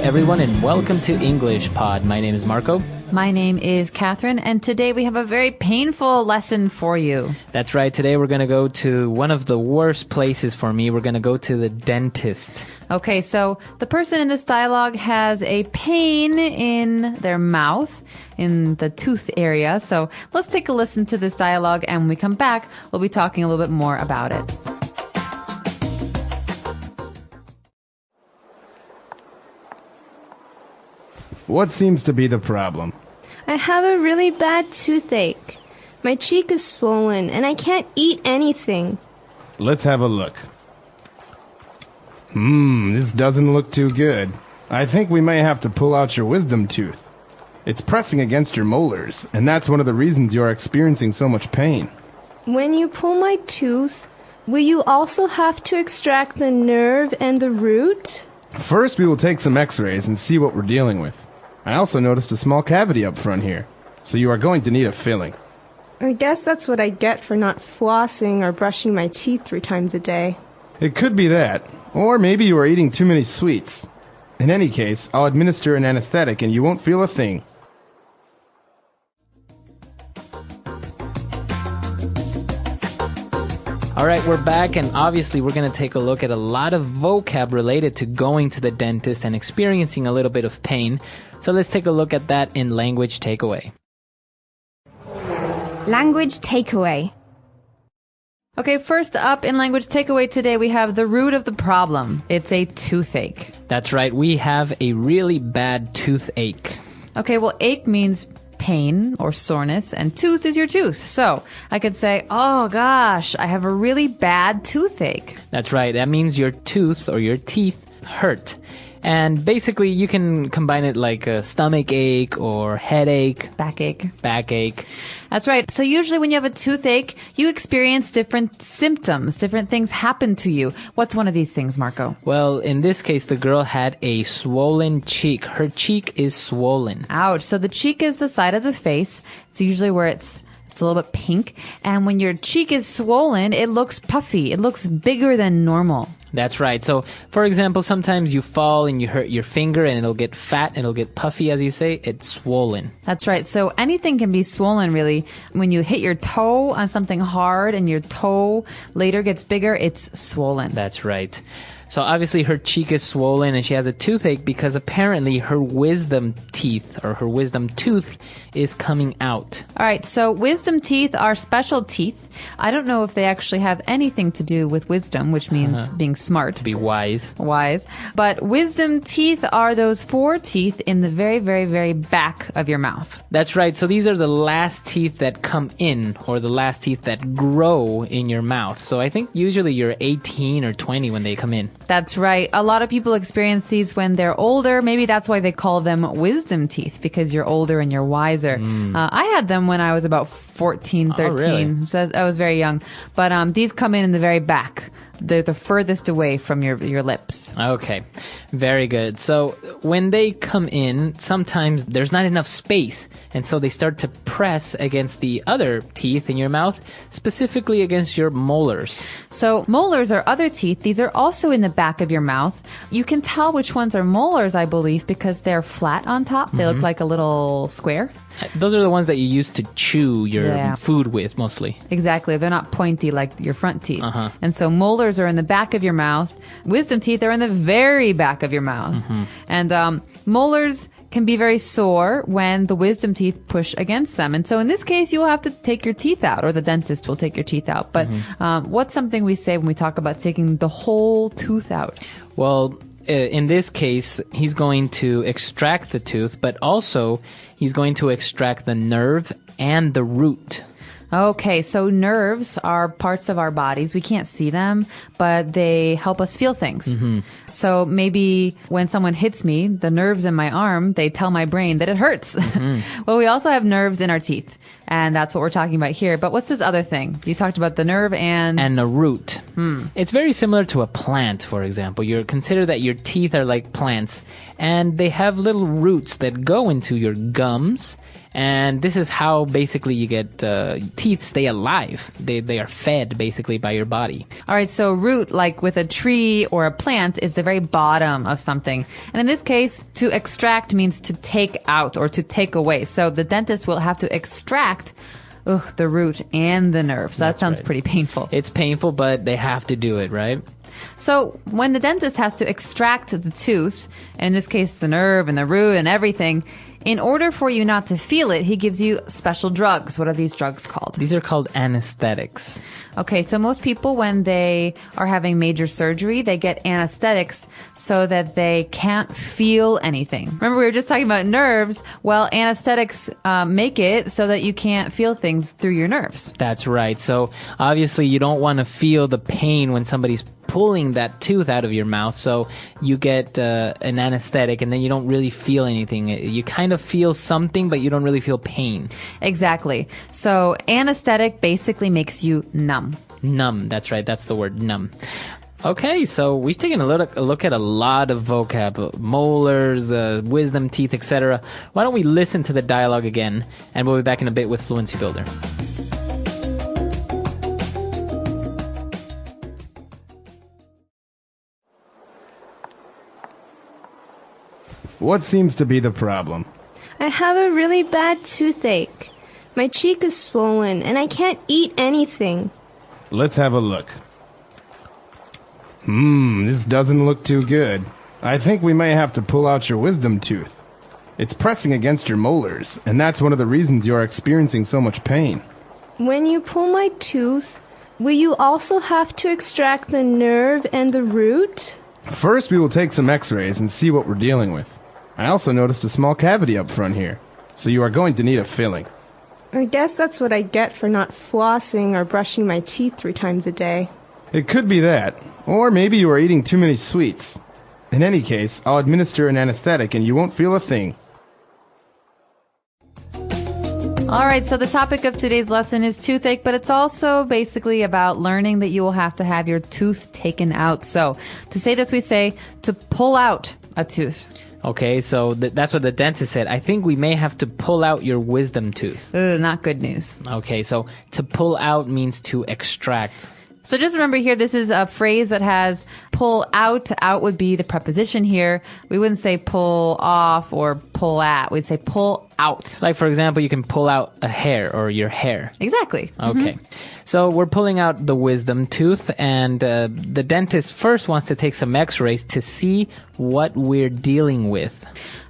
everyone, and welcome to EnglishPod. My name is Marco. My name is Catherine, and today we have a very painful lesson for you. That's right. Today we're going to go to one of the worst places for me. We're going to go to the dentist. Okay, so the person in this dialogue has a pain in their mouth, in the tooth area. So let's take a listen to this dialogue, and when we come back, we'll be talking a little bit more about it. What seems to be the problem? I have a really bad toothache. My cheek is swollen, and I can't eat anything. Let's have a look. This doesn't look too good. I think we may have to pull out your wisdom tooth. It's pressing against your molars, and that's one of the reasons you're experiencing so much pain. When you pull my tooth, will you also have to extract the nerve and the root? First, we will take some x-rays and see what we're dealing with. I also noticed a small cavity up front here, so you are going to need a filling. I guess that's what I get for not flossing or brushing my teeth 3 times a day. It could be that, or maybe you are eating too many sweets. In any case, I'll administer an anesthetic and you won't feel a thing. All right, we're back, and obviously we're going to take a look at a lot of vocab related to going to the dentist and experiencing a little bit of pain. So let's take a look at that in Language Takeaway. Language takeaway. Okay, first up in Language Takeaway today, we have the root of the problem. It's a toothache. That's right, we have a really bad toothache. Okay, well, ache means pain or soreness, and tooth is your tooth. So I could say, oh gosh, I have a really bad toothache. That's right, that means your tooth or your teeth hurt. And basically, you can combine it like a stomach ache or headache. Backache. That's right. So usually when you have a toothache, you experience different symptoms. Different things happen to you. What's one of these things, Marco? Well, in this case, the girl had a swollen cheek. Her cheek is swollen. Ouch. So the cheek is the side of the face. It's usually where it's a little bit pink. And when your cheek is swollen, it looks puffy. It looks bigger than normal. That's right. So, for example, sometimes you fall and you hurt your finger and it'll get fat and it'll get puffy, as you say. It's swollen. That's right. So anything can be swollen, really. When you hit your toe on something hard and your toe later gets bigger, it's swollen. That's right. So obviously her cheek is swollen and she has a toothache because apparently her wisdom teeth or her wisdom tooth is coming out. All right, so wisdom teeth are special teeth. I don't know if they actually have anything to do with wisdom, which means being smart. To be wise. But wisdom teeth are those 4 teeth in the very, very, very back of your mouth. That's right. So these are the last teeth that come in or the last teeth that grow in your mouth. So I think usually you're 18 or 20 when they come in. That's right. A lot of people experience these when they're older. Maybe that's why they call them wisdom teeth, because you're older and you're wiser. I had them when I was about 14, 13. Oh, really? So I was very young. But these come in the very back. They're the furthest away from your lips. Okay, very good. So when they come in, sometimes there's not enough space, and so they start to press against the other teeth in your mouth, specifically against your molars. So molars are other teeth. These are also in the back of your mouth. You can tell which ones are molars, I believe, because they're flat on top. They look like a little square. Those are the ones that you use to chew your food with, mostly. Exactly. They're not pointy like your front teeth. And so molars are in the back of your mouth. Wisdom teeth are in the very back of your mouth. And molars can be very sore when the wisdom teeth push against them. And so in this case, you'll have to take your teeth out, or the dentist will take your teeth out. But what's something we say when we talk about taking the whole tooth out? Well, in this case, he's going to extract the tooth, but also he's going to extract the nerve and the root. Okay, so nerves are parts of our bodies. We can't see them, but they help us feel things. So maybe when someone hits me, the nerves in my arm, they tell my brain that it hurts. Well, we also have nerves in our teeth, and that's what we're talking about here. But what's this other thing? You talked about the nerve and a root. It's very similar to a plant, for example. You consider that your teeth are like plants, and they have little roots that go into your gums And this is how basically you get teeth stay alive. They are fed basically by your body. All right, so root, like with a tree or a plant, is the very bottom of something. And in this case, to extract means to take out or to take away. So the dentist will have to extract the root and the nerve. So that sounds pretty painful. It's painful, but they have to do it, right? So when the dentist has to extract the tooth, in this case the nerve and the root and everything, in order for you not to feel it, he gives you special drugs. What are these drugs called? These are called anesthetics. Okay, so most people, when they are having major surgery, they get anesthetics so that they can't feel anything. Remember, we were just talking about nerves. Well, anesthetics make it so that you can't feel things through your nerves. That's right. So obviously you don't want to feel the pain when somebody's pulling that tooth out of your mouth, so you get an anesthetic and then you don't really feel anything. You kind of feel something, but you don't really feel pain. Exactly. So anesthetic basically makes you numb. Numb, that's right. That's the word, numb. Okay, so we've taken a look at a lot of vocab, molars, wisdom teeth, etc. Why don't we listen to the dialogue again, and we'll be back in a bit with Fluency Builder. What seems to be the problem? I have a really bad toothache. My cheek is swollen and I can't eat anything. Let's have a look. This doesn't look too good. I think we may have to pull out your wisdom tooth. It's pressing against your molars, and that's one of the reasons you're experiencing so much pain. When you pull my tooth, will you also have to extract the nerve and the root? First, we will take some x-rays and see what we're dealing with. I also noticed a small cavity up front here, so you are going to need a filling. I guess that's what I get for not flossing or brushing my teeth 3 times a day. It could be that, or maybe you are eating too many sweets. In any case, I'll administer an anesthetic and you won't feel a thing. All right, so the topic of today's lesson is toothache, but it's also basically about learning that you will have to have your tooth taken out. So to say this, we say to pull out a tooth. Okay, so that's what the dentist said. I think we may have to pull out your wisdom tooth. Not good news. Okay, so to pull out means to extract. So just remember here, this is a phrase that has pull out. Out would be the preposition here. We wouldn't say pull off or pull at. We'd say pull out. Like, for example, you can pull out a hair or your hair. Exactly. Okay. So we're pulling out the wisdom tooth, and the dentist first wants to take some x-rays to see what we're dealing with.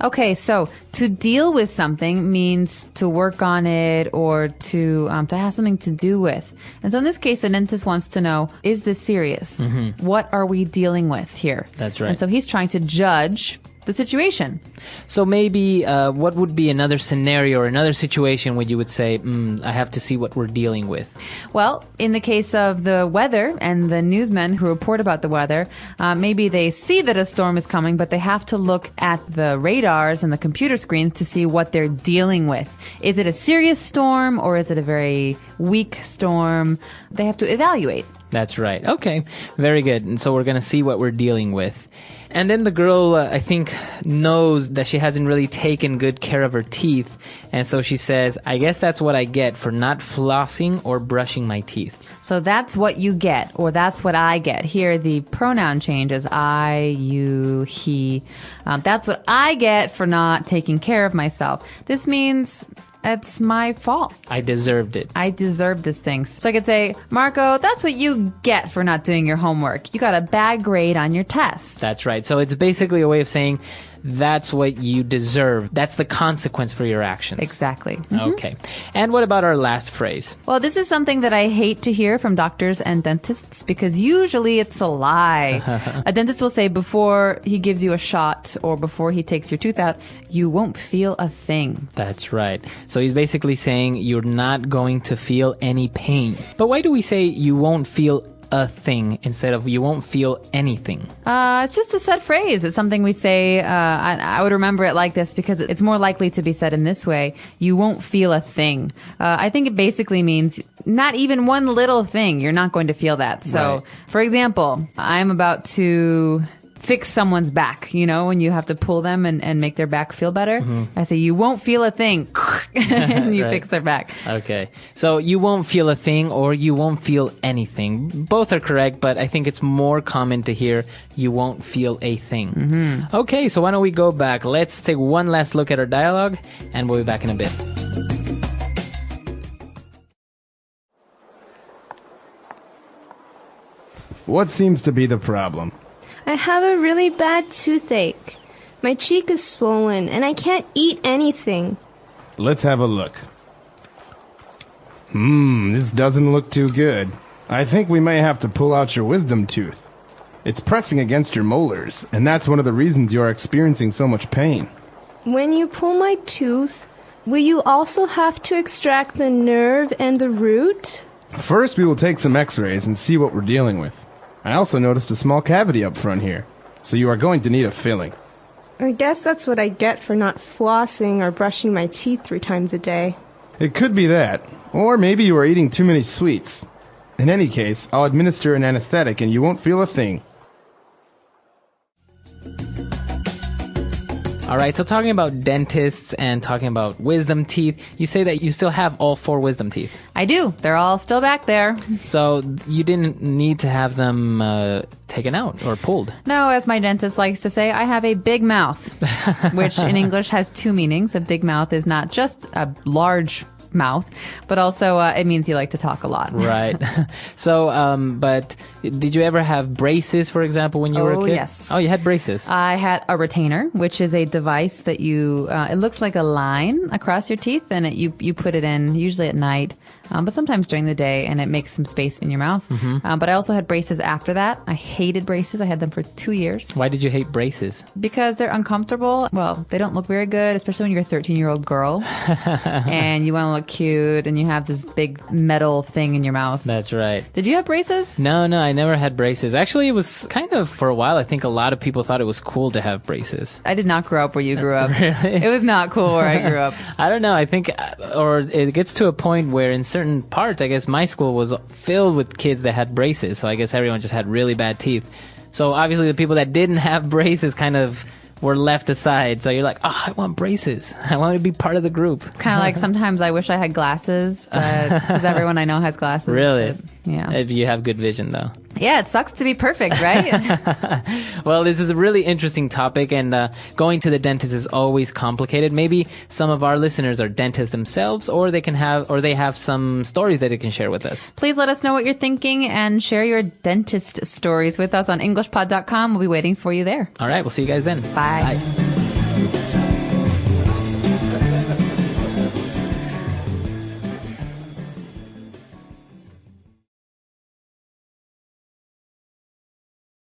Okay, so to deal with something means to work on it or to have something to do with. And so in this case, the dentist wants to know, is this serious? What are we dealing with here? That's right. And so he's trying to judge the situation. So maybe what would be another scenario or another situation where you would say, I have to see what we're dealing with? Well, in the case of the weather and the newsmen who report about the weather, maybe they see that a storm is coming, but they have to look at the radars and the computer screens to see what they're dealing with. Is it a serious storm or is it a very weak storm? They have to evaluate. That's right. Okay, very good. And so we're going to see what we're dealing with. And then the girl, I think, knows that she hasn't really taken good care of her teeth. And so she says, I guess that's what I get for not flossing or brushing my teeth. So that's what you get, or that's what I get. Here, the pronoun change is I, you, he. That's what I get for not taking care of myself. This means it's my fault. I deserved it. I deserve this thing. So I could say, Marco, that's what you get for not doing your homework. You got a bad grade on your test. That's right. So it's basically a way of saying that's what you deserve. That's the consequence for your actions. Exactly. Okay. And what about our last phrase? Well, this is something that I hate to hear from doctors and dentists because usually it's a lie. A dentist will say before he gives you a shot or before he takes your tooth out, you won't feel a thing. That's right. So he's basically saying you're not going to feel any pain. But why do we say you won't feel a thing instead of you won't feel anything? It's just a set phrase. It's something we say. I would remember it like this because it's more likely to be said in this way. You won't feel a thing. I think it basically means not even one little thing. You're not going to feel that. So, right. For example, I'm about to fix someone's back, you know, when you have to pull them and make their back feel better. I say, you won't feel a thing. and you Right. fix their back. Okay. So you won't feel a thing or you won't feel anything. Both are correct, but I think it's more common to hear you won't feel a thing. Okay, so why don't we go back? Let's take one last look at our dialogue, and we'll be back in a bit. What seems to be the problem? I have a really bad toothache. My cheek is swollen and I can't eat anything. Let's have a look. This doesn't look too good. I think we may have to pull out your wisdom tooth. It's pressing against your molars, and that's one of the reasons you're experiencing so much pain. When you pull my tooth, will you also have to extract the nerve and the root? First, we will take some x-rays and see what we're dealing with. I also noticed a small cavity up front here, so you are going to need a filling. I guess that's what I get for not flossing or brushing my teeth 3 times a day. It could be that, or maybe you are eating too many sweets. In any case, I'll administer an anesthetic and you won't feel a thing. All right, so talking about dentists and talking about wisdom teeth, you say that you still have all 4 wisdom teeth. I do. They're all still back there. So you didn't need to have them taken out or pulled. No, as my dentist likes to say, I have a big mouth, which in English has 2 meanings. A big mouth is not just a large mouth, but also it means you like to talk a lot. Right. So, but did you ever have braces, for example, when you were a kid? Yes. Oh, you had braces. I had a retainer, which is a device that you, it looks like a line across your teeth, and you put it in usually at night, but sometimes during the day, and it makes some space in your mouth. But I also had braces after that. I hated braces. I had them for 2 years. Why did you hate braces? Because they're uncomfortable. Well, they don't look very good, especially when you're a 13-year-old girl and you want to look cute and you have this big metal thing in your mouth. That's right. Did you have braces? No, I never had braces. Actually, it was kind of, for a while, I think a lot of people thought it was cool to have braces. I did not grow up where you grew up. Really? It was not cool where I grew up. I don't know. I think, or it gets to a point where in certain parts, I guess my school was filled with kids that had braces. So I guess everyone just had really bad teeth. So obviously the people that didn't have braces kind of were left aside. So you're like, oh, I want braces. I want to be part of the group. Kind of like sometimes I wish I had glasses, but because everyone I know has glasses. Really? But, yeah. If you have good vision, though. Yeah, it sucks to be perfect, right? Well, this is a really interesting topic, and going to the dentist is always complicated. Maybe some of our listeners are dentists themselves, or they have some stories that they can share with us. Please let us know what you're thinking and share your dentist stories with us on EnglishPod.com. We'll be waiting for you there. All right, we'll see you guys then. Bye. Bye.